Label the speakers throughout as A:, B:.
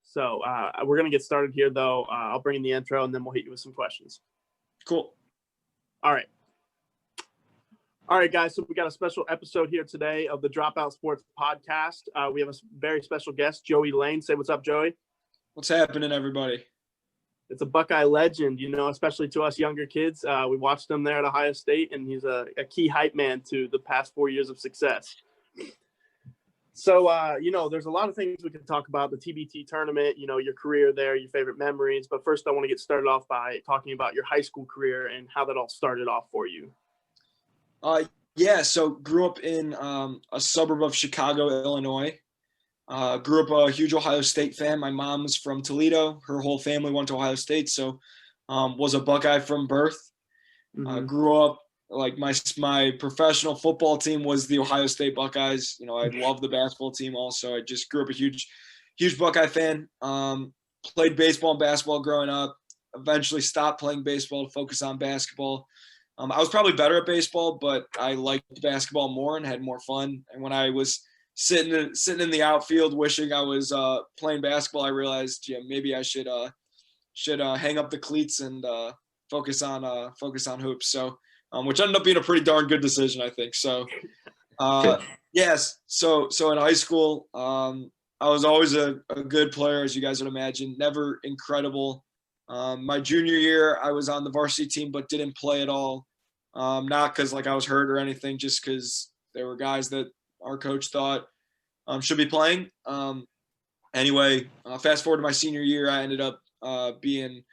A: So we're going to get started here, though. I'll bring in the intro, and then we'll hit you with some questions.
B: Cool.
A: All right, guys. So we got a special episode here today of the Dropout Sports Podcast. We have a very special guest, Joey Lane. Say what's up, Joey.
B: What's happening, everybody?
A: It's a Buckeye legend, especially to us younger kids. We watched him there at Ohio State, and he's a key hype man to the past 4 years of success. So, there's a lot of things we can talk about, the TBT tournament, your career there, your favorite memories. But first, I want to get started off by talking about your high school career and how that all started off for you.
B: So grew up in a suburb of Chicago, Illinois. Grew up a huge Ohio State fan. My mom's from Toledo. Her whole family went to Ohio State, so was a Buckeye from birth.
A: Mm-hmm.
B: Grew up, like my professional football team was the Ohio State Buckeyes. I love the basketball team also. I just grew up a huge Buckeye fan. Played baseball and basketball growing up. Eventually stopped playing baseball to focus on basketball. I was probably better at baseball, but I liked basketball more and had more fun. And when I was sitting in the outfield wishing I was playing basketball, I realized, maybe I should hang up the cleats and focus on hoops. So, which ended up being a pretty darn good decision, I think. So, yes. So in high school, I was always a good player, as you guys would imagine. Never incredible. My junior year, I was on the varsity team, but didn't play at all. Not because I was hurt or anything, just because there were guys that our coach thought should be playing. Anyway, fast forward to my senior year, I ended up being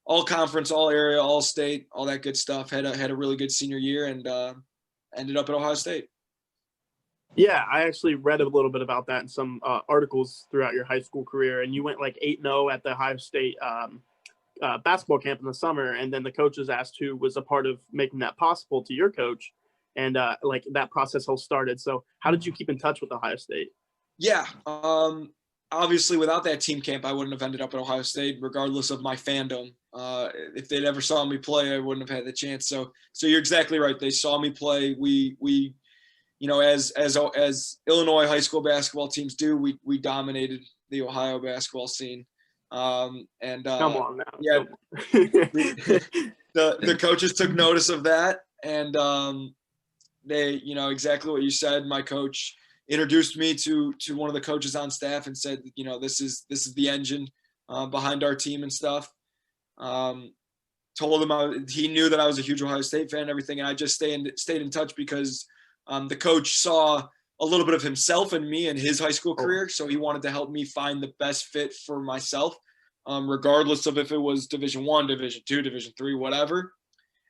B: all conference, all area, all state, all that good stuff. Had a really good senior year and ended up at Ohio State.
A: Yeah, I actually read a little bit about that in some articles throughout your high school career, and you went 8-0 at the Ohio State basketball camp in the summer, and then the coaches asked who was a part of making that possible to your coach, and that process all started. So how did you keep in touch with Ohio State?
B: Yeah, obviously without that team camp, I wouldn't have ended up at Ohio State, regardless of my fandom. If they'd ever saw me play, I wouldn't have had the chance. So you're exactly right. They saw me play. We as Illinois high school basketball teams do, we dominated the Ohio basketball scene.
A: Come on now.
B: Yeah, the coaches took notice of that, and they, exactly what you said. My coach introduced me to one of the coaches on staff and said, this is the engine behind our team and stuff. Told him he knew that I was a huge Ohio State fan and everything, and I just stayed in touch because the coach saw a little bit of himself in me in his high school career, so he wanted to help me find the best fit for myself, regardless of if it was Division I, Division II, Division III, whatever.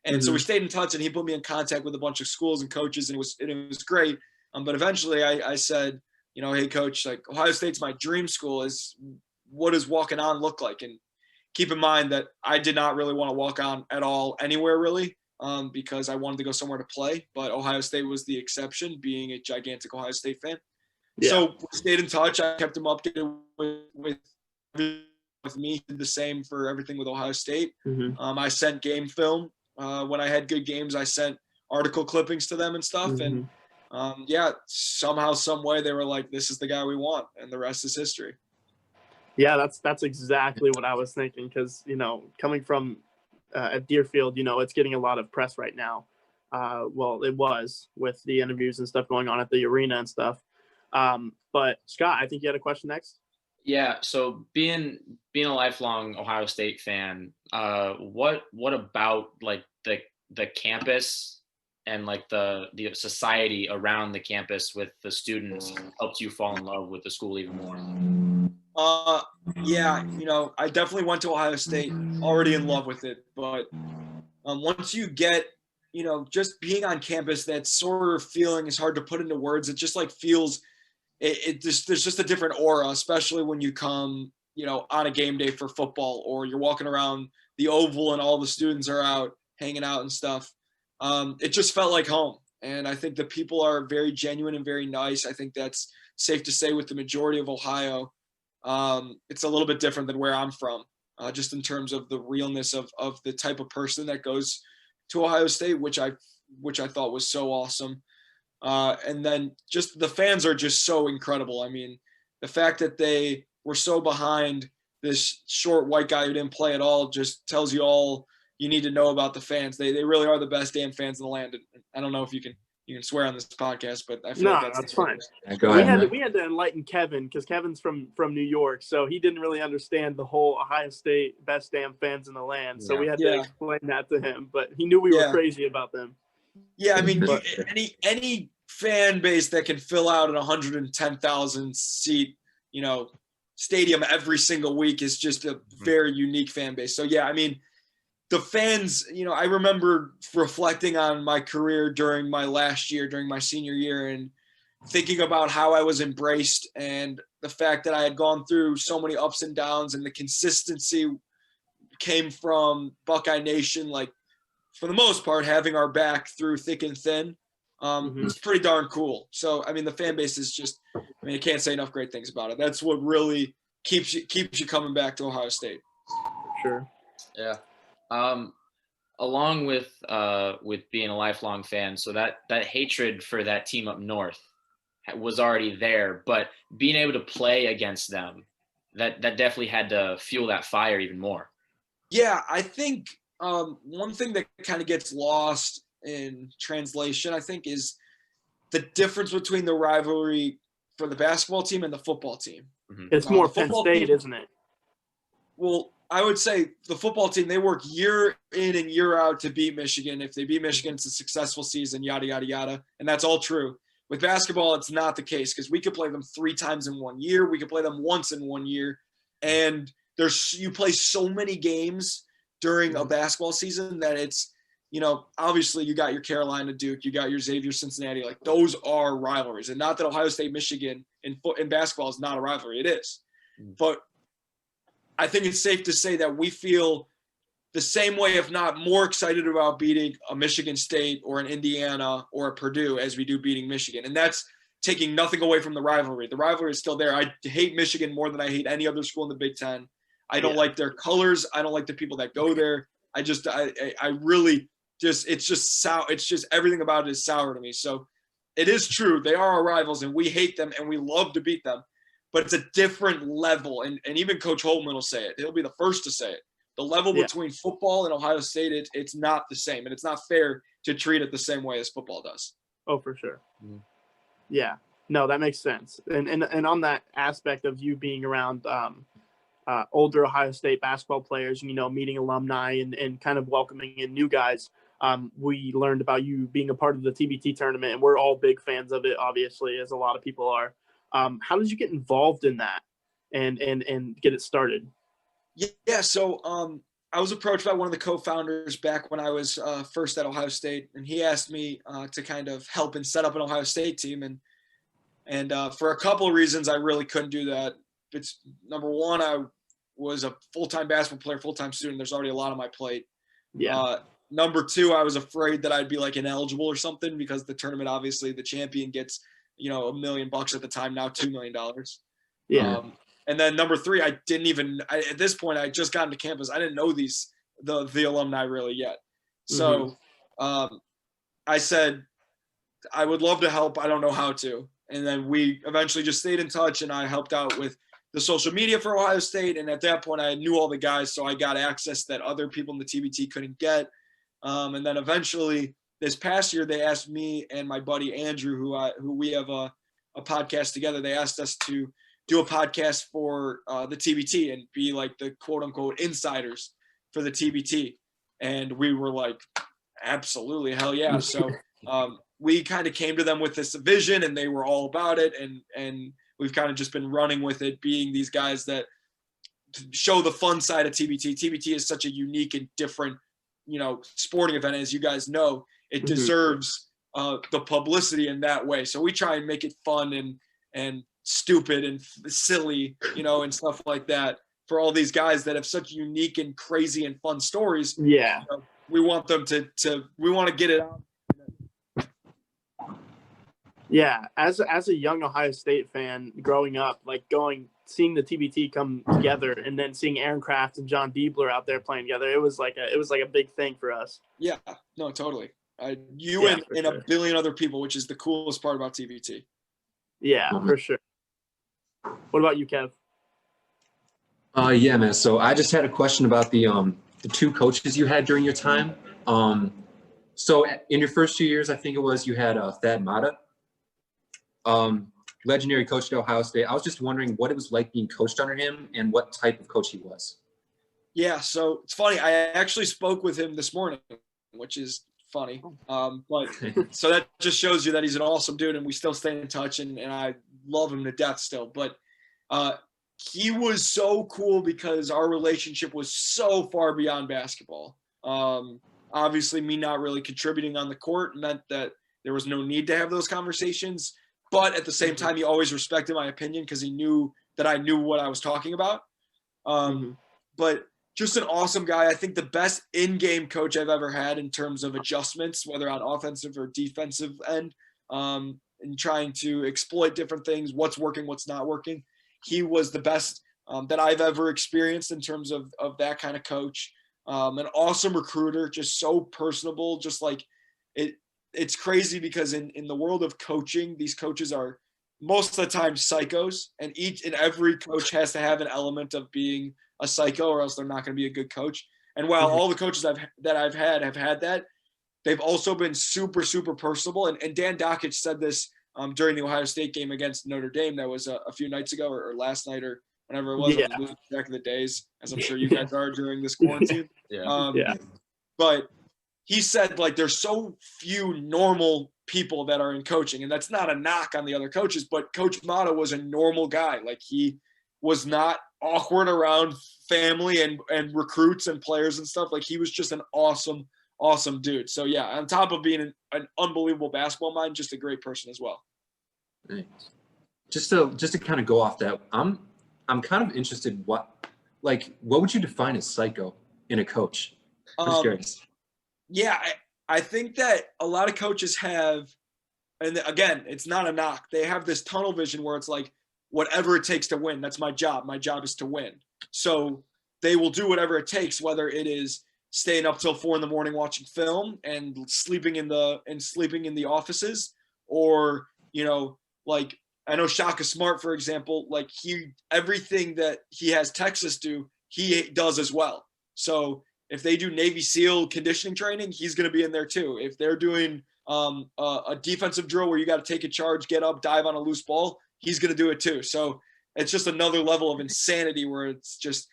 B: And so we stayed in touch, and he put me in contact with a bunch of schools and coaches, and it was great. But eventually I said, hey, coach, Ohio State's my dream school. What does walking on look like? And keep in mind that I did not really want to walk on at all anywhere really, because I wanted to go somewhere to play. But Ohio State was the exception, being a gigantic Ohio State fan. Yeah. So we stayed in touch. I kept him updated with me. Did the same for everything with Ohio State. Mm-hmm. I sent game film. When I had good games, I sent article clippings to them and stuff. Mm-hmm. And somehow, some way, they were like, "This is the guy we want," and the rest is history.
A: Yeah, that's exactly what I was thinking. Because coming from at Deerfield, it's getting a lot of press right now. Well, it was with the interviews and stuff going on at the arena and stuff. But Scott, I think you had a question next.
C: Yeah. So being a lifelong Ohio State fan, what about the campus and the society around the campus with the students helped you fall in love with the school even more?
B: I definitely went to Ohio State already in love with it, but once you get, just being on campus, that sort of feeling is hard to put into words. It just feels, there's just a different aura, especially when you come, on a game day for football, or you're walking around the Oval and all the students are out hanging out and stuff. It just felt like home. And I think the people are very genuine and very nice. I think that's safe to say with the majority of Ohio. It's a little bit different than where I'm from, just in terms of the realness of the type of person that goes to Ohio State, which I thought was so awesome. And then just the fans are just so incredible. I mean, the fact that they we're so behind this short white guy who didn't play at all just tells you all you need to know about the fans. They really are the best damn fans in the land. And I don't know if you can swear on this podcast, but I feel like
A: No,
B: that's
A: fine.
D: Yeah, go ahead.
A: We had to enlighten Kevin because Kevin's from New York, so he didn't really understand the whole Ohio State best damn fans in the land. So we had to explain that to him, but he knew we were crazy about them.
B: Yeah, I mean, any fan base that can fill out an 110,000 seat, stadium every single week is just a very unique fan base. So yeah, I mean, the fans, I remember reflecting on my career during my last year, during my senior year, and thinking about how I was embraced and the fact that I had gone through so many ups and downs, and the consistency came from Buckeye Nation, like for the most part, having our back through thick and thin. It's pretty darn cool. So, I mean, the fan base is just, I can't say enough great things about it. That's what really keeps you coming back to Ohio State.
A: Sure.
C: Yeah. Along with being a lifelong fan, so that hatred for that team up north was already there, but being able to play against them, that definitely had to fuel that fire even more.
B: Yeah, I think one thing that kind of gets lost in translation, I think, is the difference between the rivalry for the basketball team and the football team.
A: It's more Penn State, isn't it?
B: Well, I would say the football team, they work year in and year out to beat Michigan. If they beat Michigan, it's a successful season, yada, yada, yada. And that's all true. With basketball, it's not the case because we could play them 3 times in 1 year. We could play them once in 1 year. And you play so many games during a basketball season that it's, obviously you got your Carolina Duke, you got your Xavier Cincinnati. Like, those are rivalries. And not that Ohio State Michigan in basketball is not a rivalry. It is. But I think it's safe to say that we feel the same way, if not more excited about beating a Michigan State or an Indiana or a Purdue as we do beating Michigan. And that's taking nothing away from the rivalry. The rivalry is still there. I hate Michigan more than I hate any other school in the Big Ten. I don't like their colors. I don't like the people that go there. I really just, it's just everything about it is sour to me. So it is true. They are our rivals and we hate them and we love to beat them, but it's a different level. And even Coach Holtman will say it. He'll be the first to say it. The level between football and Ohio State, it's not the same. And it's not fair to treat it the same way as football does.
A: Oh, for sure. Yeah. No, that makes sense. And on that aspect of you being around older Ohio State basketball players, meeting alumni and kind of welcoming in new guys, we learned about you being a part of the TBT tournament, and we're all big fans of it, obviously, as a lot of people are. How did you get involved in that and get it started?
B: Yeah. So I was approached by one of the co-founders back when I was first at Ohio State, and he asked me to kind of help and set up an Ohio State team. And for a couple of reasons, I really couldn't do that. It's number one, I was a full-time basketball player, full-time student. There's already a lot on my plate.
A: Yeah.
B: Number two, I was afraid that I'd be like ineligible or something because the tournament, obviously the champion gets, $1 million at the time, now $2 million.
A: Yeah.
B: And then number three, at this point, I just got into campus. I didn't know the alumni really yet. So I said, I would love to help. I don't know how to. And then we eventually just stayed in touch, and I helped out with the social media for Ohio State. And at that point, I knew all the guys, so I got access that other people in the TBT couldn't get. And then eventually, this past year, they asked me and my buddy Andrew, who we have a podcast together. They asked us to do a podcast for the TBT and be like the quote unquote insiders for the TBT. And we were like, absolutely, hell yeah. So we kind of came to them with this vision, and they were all about it. And we've kind of just been running with it, being these guys that show the fun side of TBT. TBT is such a unique and different, sporting event. As you guys know, it deserves the publicity in that way. So we try and make it fun and stupid and silly, and stuff like that for all these guys that have such unique and crazy and fun stories.
A: Yeah.
B: We want them we want to get it out.
A: Yeah. As a young Ohio State fan growing up, seeing the TBT come together and then seeing Aaron Kraft and John Diebler out there playing together, it was like a big thing for us.
B: Yeah, no, totally. And
A: sure.
B: a billion other people, which is the coolest part about TBT.
A: Yeah, for sure. What about you, Kev?
D: Yeah, man. So I just had a question about the two coaches you had during your time. So in your first 2 years, I think it was, you had Thad Matta, um, legendary coach at Ohio State. I was just wondering what it was like being coached under him and what type of coach he was.
B: Yeah, so it's funny. I actually spoke with him this morning, which is funny. But so that just shows you that he's an awesome dude, and we still stay in touch, and I love him to death still. But he was so cool because our relationship was so far beyond basketball. Obviously, me not really contributing on the court meant that there was no need to have those conversations. But at the same time, he always respected my opinion because he knew that I knew what I was talking about. But just an awesome guy. I think the best in-game coach I've ever had in terms of adjustments, whether on offensive or defensive end, and trying to exploit different things, what's working, what's not working. He was the best that I've ever experienced in terms of that kind of coach. An awesome recruiter, just so personable, just like it's crazy because in the world of coaching, these coaches are most of the time psychos, and each and every coach has to have an element of being a psycho or else they're not going to be a good coach. And while all the coaches that I've had have had that, they've also been super, super personable. And Dan Dockich said this during the Ohio State game against Notre Dame. That was a few nights ago or last night or whenever it was.
A: Yeah.
B: I was losing track of the days, as I'm sure you guys are during this quarantine.
C: Yeah.
B: But he said, like, there's so few normal people that are in coaching, and that's not a knock on the other coaches, but Coach Matta was a normal guy. Like, he was not awkward around family and recruits and players and stuff. Like, he was just an awesome dude. So yeah, on top of being an unbelievable basketball mind, just a great person as well.
D: Just to kind of go off that, I'm kind of interested, what would you define as psycho in a coach? I'm just curious.
B: Yeah, I think that a lot of coaches have, and again, it's not a knock, they have this tunnel vision where it's like, whatever it takes to win, that's my job. My job is to win. So they will do whatever it takes, whether it is staying up till 4 a.m. watching film and sleeping in the offices, or, like, I know Shaka Smart, for example, like, everything that he has Texas do, he does as well. So if they do Navy SEAL conditioning training, he's going to be in there too. If they're doing a defensive drill where you got to take a charge, get up, dive on a loose ball, he's going to do it too. So it's just another level of insanity where it's just,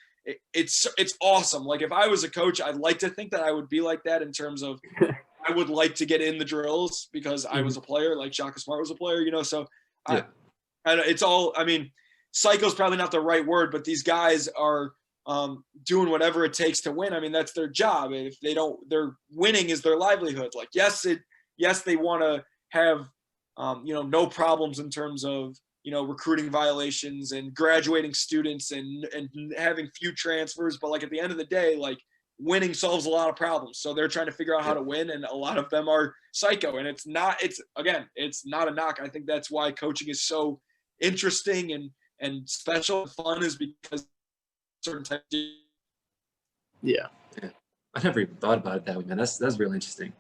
B: it's awesome. Like, if I was a coach, I'd like to think that I would be like that in terms of, I would like to get in the drills because I was a player, like Shaka Smart was a player, so yeah. It's all, I mean, psycho is probably not the right word, but these guys are doing whatever it takes to win. I mean, that's their job. If they don't, their winning is their livelihood. Like, yes, they want to have, no problems in terms of, recruiting violations and graduating students and having few transfers. But, like, at the end of the day, like, winning solves a lot of problems. So they're trying to figure out how to win. And a lot of them are psycho, and it's not a knock. I think that's why coaching is so interesting and special and fun, is because certain type of.
A: Yeah.
D: I never even thought about it that way, man. That's really interesting.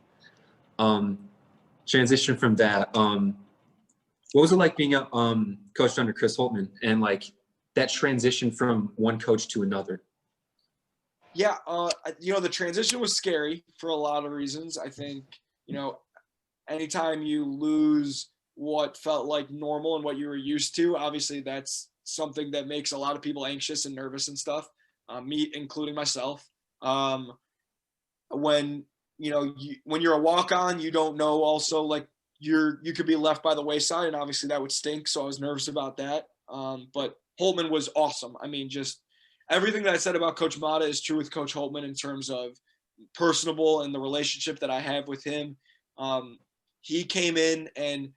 D: Transition from that. What was it like being coached under Chris Holtmann, and like that transition from one coach to another?
B: Yeah, the transition was scary for a lot of reasons. I think, anytime you lose what felt like normal and what you were used to, obviously that's something that makes a lot of people anxious and nervous and stuff, me including myself. When you're a walk-on, you don't know also, like, you could be left by the wayside, and obviously that would stink. So I was nervous about that. But Holtmann was awesome. I mean, just everything that I said about Coach Matta is true with Coach Holtmann in terms of personable and the relationship that I have with him. He came in and,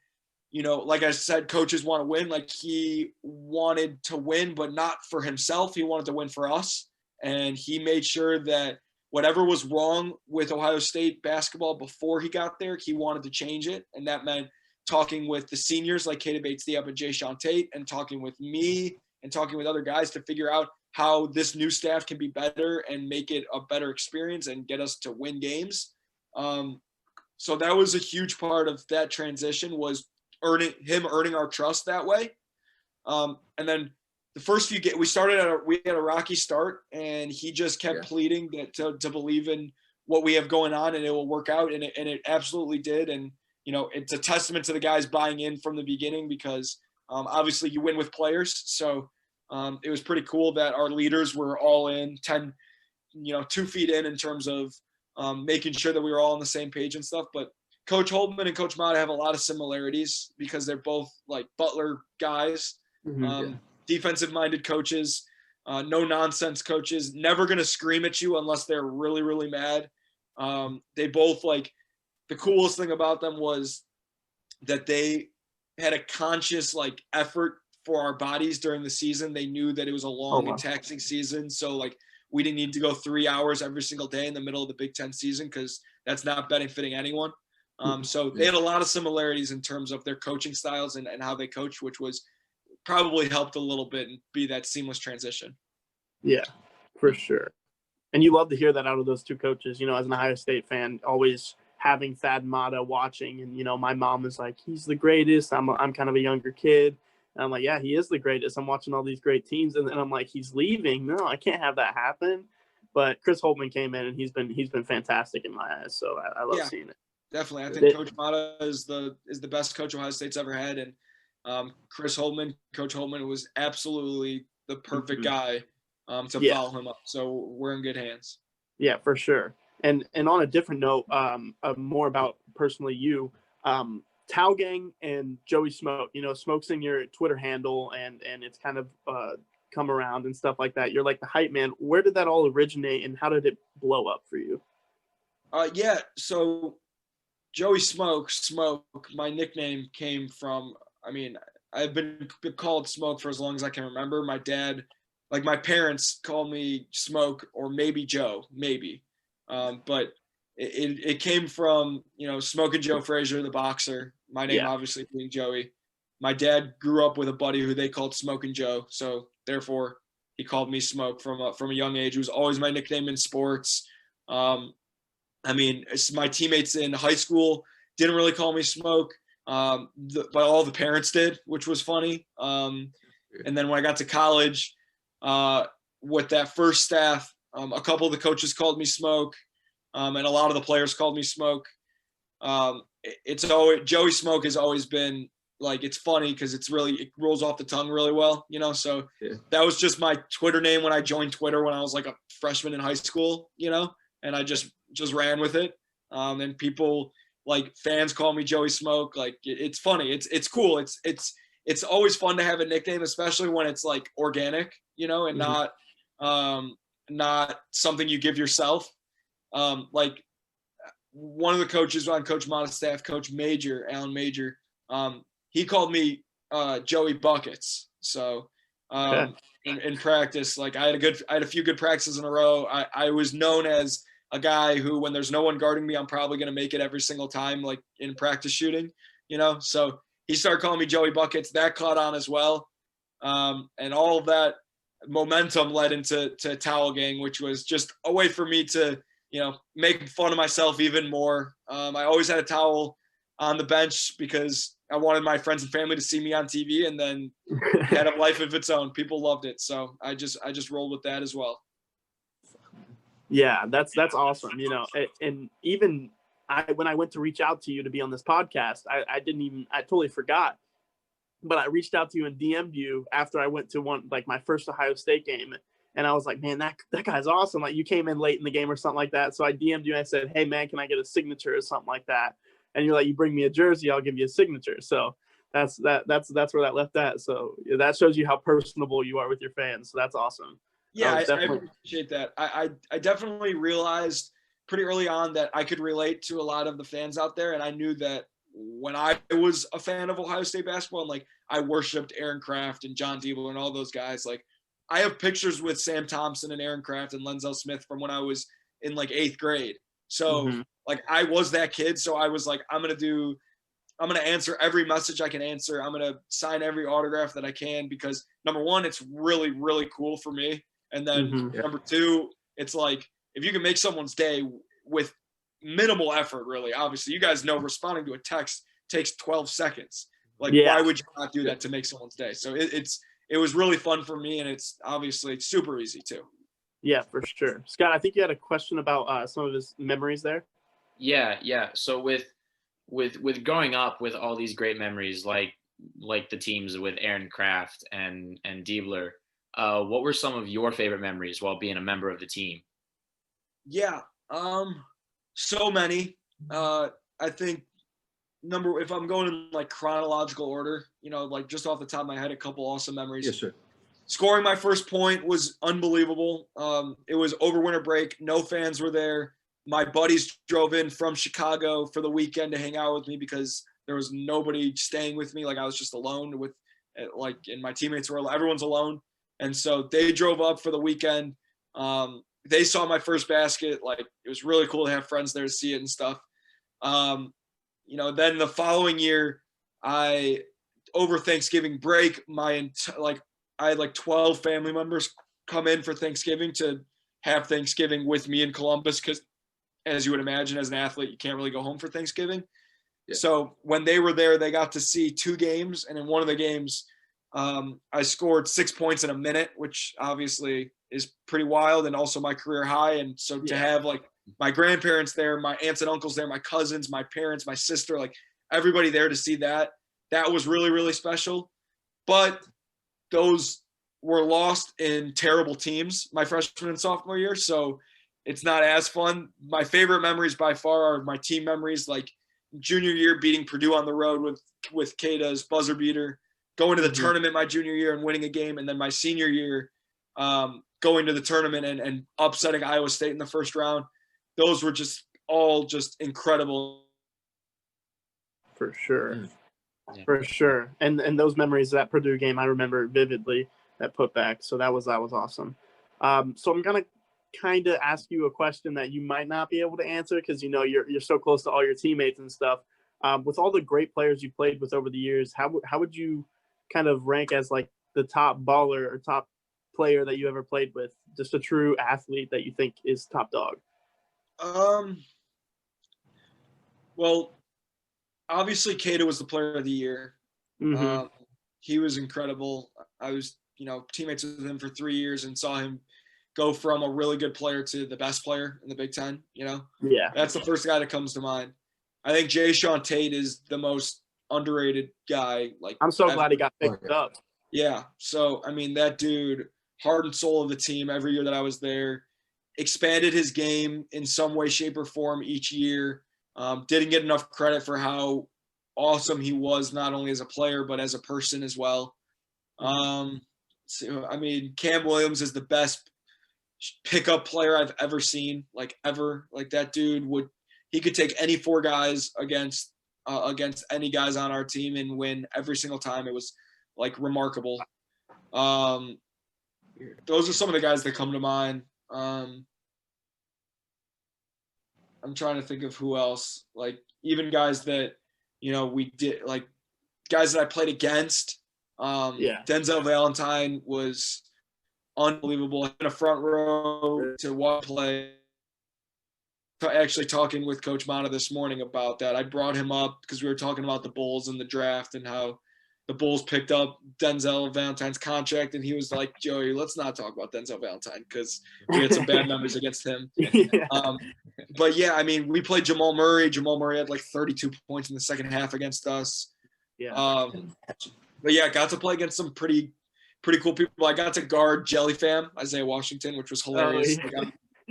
B: like I said, coaches want to win. Like, he wanted to win, but not for himself. He wanted to win for us. And he made sure that whatever was wrong with Ohio State basketball before he got there, he wanted to change it. And that meant talking with the seniors like Keita Bates-Diop and Jae'Sean Tate, and talking with me and talking with other guys to figure out how this new staff can be better and make it a better experience and get us to win games. So that was a huge part of that transition, was earning our trust that way. And then the first few we started we had a rocky start, and he just kept pleading that to believe in what we have going on and it will work out, and it absolutely did. And it's a testament to the guys buying in from the beginning, because obviously you win with players. So it was pretty cool that our leaders were all in 2 feet in terms of making sure that we were all on the same page and stuff. But Coach Holtmann and Coach Mata have a lot of similarities because they're both like Butler guys, defensive-minded coaches, no-nonsense coaches, never going to scream at you unless they're really, really mad. They both, the coolest thing about them was that they had a conscious, effort for our bodies during the season. They knew that it was a long and taxing season. So, we didn't need to go 3 hours every single day in the middle of the Big Ten season, because that's not benefiting anyone. So they had a lot of similarities in terms of their coaching styles and how they coach, which was probably helped a little bit and be that seamless transition.
A: Yeah, for sure. And you love to hear that out of those two coaches, as an Ohio State fan, always having Thad Matta watching. And, my mom is like, he's the greatest. I'm kind of a younger kid. And I'm like, yeah, he is the greatest. I'm watching all these great teams. And I'm like, he's leaving. No, I can't have that happen. But Chris Holtmann came in, and he's been fantastic in my eyes. So I love seeing it.
B: Definitely. I think Coach Mata is the best coach Ohio State's ever had. And Coach Holtmann was absolutely the perfect guy to follow him up. So we're in good hands. Yeah,
A: for sure. And on a different note, more about personally you, Towel Gang and Joey Smoke. Smoke's in your Twitter handle, and it's kind of come around and stuff like that. You're like the hype man. Where did that all originate, and how did it blow up for you?
B: So Joey Smoke, my nickname came from, I've been called Smoke for as long as I can remember. My dad, my parents called me Smoke or maybe Joe, but it came from, Smoke and Joe Frazier, the boxer, my name obviously being Joey. My dad grew up with a buddy who they called Smoke and Joe. So therefore he called me Smoke from a young age. It was always my nickname in sports. My teammates in high school didn't really call me Smoke, but all the parents did, which was funny. And then when I got to college, with that first staff, a couple of the coaches called me Smoke, and a lot of the players called me Smoke. It's always Joey Smoke has always been it's funny because it rolls off the tongue really well, So that was just my Twitter name when I joined Twitter when I was a freshman in high school, and I just ran with it. And people fans call me Joey Smoke. It's funny. It's cool. It's always fun to have a nickname, especially when it's organic, and not something you give yourself. One of the coaches on Coach Mata's staff, Coach Alan Major, he called me Joey Buckets. So in practice, I had a few good practices in a row. I was known as a guy who, when there's no one guarding me, I'm probably going to make it every single time, in practice shooting, So he started calling me Joey Buckets. That caught on as well. And all of that momentum led into Towel Gang, which was just a way for me to, make fun of myself even more. I always had a towel on the bench because I wanted my friends and family to see me on TV, and then it had a life of its own. People loved it. So I just rolled with that as well.
A: Yeah, that's awesome. And even when I went to reach out to you to be on this podcast, I totally forgot, but I reached out to you and DM'd you after I went to my first Ohio State game. And I was like, man, that guy's awesome. You came in late in the game or something like that. So I DM'd you and I said, hey man, can I get a signature or something like that? And you're like, you bring me a jersey, I'll give you a signature. So that's where that left at. So that shows you how personable you are with your fans. So that's awesome.
B: Yeah, I appreciate that. I definitely realized pretty early on that I could relate to a lot of the fans out there. And I knew that when I was a fan of Ohio State basketball, and I worshiped Aaron Kraft and John Diebel and all those guys, I have pictures with Sam Thompson and Aaron Kraft and Lenzel Smith from when I was in 8th grade. So I was that kid. So I was I'm going to answer every message I can answer. I'm going to sign every autograph that I can, because number one, it's really, really cool for me. And then number two, it's if you can make someone's day with minimal effort, really, obviously, you guys know responding to a text takes 12 seconds. Why would you not do that to make someone's day? So it was really fun for me, and it's obviously super easy too.
A: Yeah, for sure. Scott, I think you had a question about some of his memories there.
C: Yeah. So with growing up with all these great memories, like the teams with Aaron Kraft and Diebler, what were some of your favorite memories while being a member of the team?
B: Yeah, so many. I think if I'm going in like chronological order, like just off the top of my head, a couple awesome memories.
D: Yeah, sure.
B: Scoring my first point was unbelievable. It was over winter break. No fans were there. My buddies drove in from Chicago for the weekend to hang out with me because there was nobody staying with me. Like I was just alone and my teammates everyone's alone. And so they drove up for the weekend. They saw my first basket. Like it was really cool to have friends there to see it and stuff. Then the following year, over Thanksgiving break, I had like 12 family members come in for Thanksgiving to have Thanksgiving with me in Columbus because, as you would imagine, as an athlete, you can't really go home for Thanksgiving. Yeah. So when they were there, they got to see 2 games. And in one of the games, I scored 6 points in a minute, which obviously is pretty wild and also my career high. And so to have like my grandparents there, my aunts and uncles there, my cousins, my parents, my sister, like everybody there to see that was really, really special. But those were lost in terrible teams my freshman and sophomore year. So it's not as fun. My favorite memories by far are my team memories, like junior year beating Purdue on the road with Keita's buzzer beater, going to the tournament my junior year and winning a game. And then my senior year, going to the tournament and upsetting Iowa State in the first round. Those were just all just incredible.
A: For sure. Yeah. For sure. And those memories, that Purdue game, I remember vividly, that putback. So that was awesome. So I'm going to kind of ask you a question that you might not be able to answer because, you're so close to all your teammates and stuff. With all the great players you played with over the years, how would you kind of rank as like the top baller or top player that you ever played with? Just a true athlete that you think is top dog.
B: Well, obviously Keita was the player of the year. Mm-hmm. He was incredible. I was, teammates with him for 3 years and saw him go from a really good player to the best player in the Big Ten, Yeah. That's the first guy that comes to mind. I think Jae'Sean Tate is the most underrated guy. Like
A: I'm so glad he got picked up.
B: Yeah. So, that dude, heart and soul of the team every year that I was there, expanded his game in some way, shape, or form each year. Didn't get enough credit for how awesome he was, not only as a player, but as a person as well. Cam Williams is the best pickup player I've ever seen, like ever. Like that dude he could take any 4 guys against any guys on our team and win every single time. It was like remarkable. Those are some of the guys that come to mind. I'm trying to think of who else, like even guys that, we did, like guys that I played against. Denzel Valentine was unbelievable in a front row to watch play. Actually talking with Coach Mata this morning about that. I brought him up because we were talking about the Bulls and the draft and how the Bulls picked up Denzel Valentine's contract, and he was like, Joey, let's not talk about Denzel Valentine because we had some bad memories against him. But yeah, we played Jamal Murray. Jamal Murray had like 32 points in the second half against us.
A: Yeah.
B: But yeah, got to play against some pretty cool people. I got to guard Jelly Fam, Isaiah Washington, which was hilarious.
A: Oh, yeah.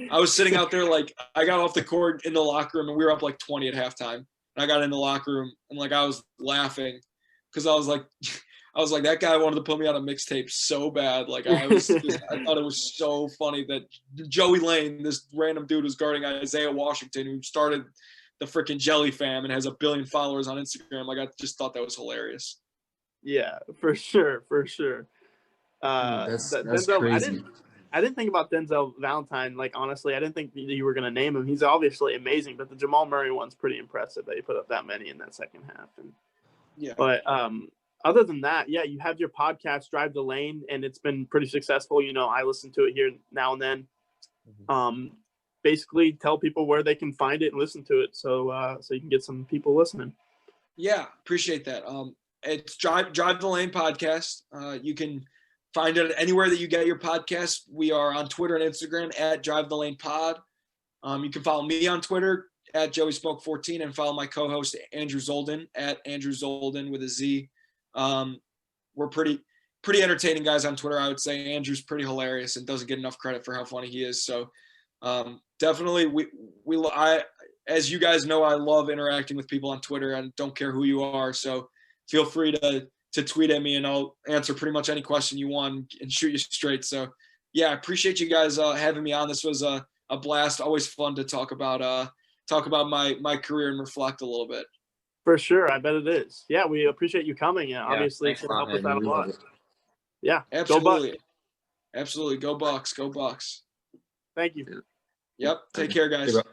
B: I was sitting out there, like I got off the court in the locker room and we were up like 20 at halftime. And I got in the locker room and like I was laughing because I was like that guy wanted to put me on a mixtape so bad. Like I thought it was so funny that Joey Lane, this random dude, was guarding Isaiah Washington, who started the freaking Jelly Fam and has 1 billion followers on Instagram. Like I just thought that was hilarious.
A: Yeah, for sure.
D: That's
A: Denzel,
D: crazy.
A: I didn't think about Denzel Valentine. Like, honestly, I didn't think that you were going to name him. He's obviously amazing, but the Jamal Murray one's pretty impressive that he put up that many in that second half. But other than that, yeah, you have your podcast, Drive the Lane, and it's been pretty successful. I listen to it here now and then. Basically, tell people where they can find it and listen to it, so you can get some people listening.
B: Yeah, appreciate that. It's Drive the Lane podcast. You can find it anywhere that you get your podcast. We are on Twitter and Instagram at Drive the Lane Pod. You can follow me on Twitter at Joey Smoke 14 and follow my co-host Andrew Zolden at Andrew Zolden with a Z. We're pretty entertaining guys on Twitter, I would say. Andrew's pretty hilarious and doesn't get enough credit for how funny he is. So definitely, as you guys know, I love interacting with people on Twitter and don't care who you are. So feel free to tweet at me and I'll answer pretty much any question you want and shoot you straight. So yeah, I appreciate you guys having me on. This was a blast. Always fun to talk about my career and reflect a little bit.
A: For sure. I bet it is. Yeah. We appreciate you coming. Yeah, obviously it's going to help us out a lot. Yeah.
B: Absolutely.
A: Go Bucs.
B: Absolutely. Go Bucs. Go Bucs.
A: Thank you.
B: Yep. Take care, guys.
D: Hey, bro.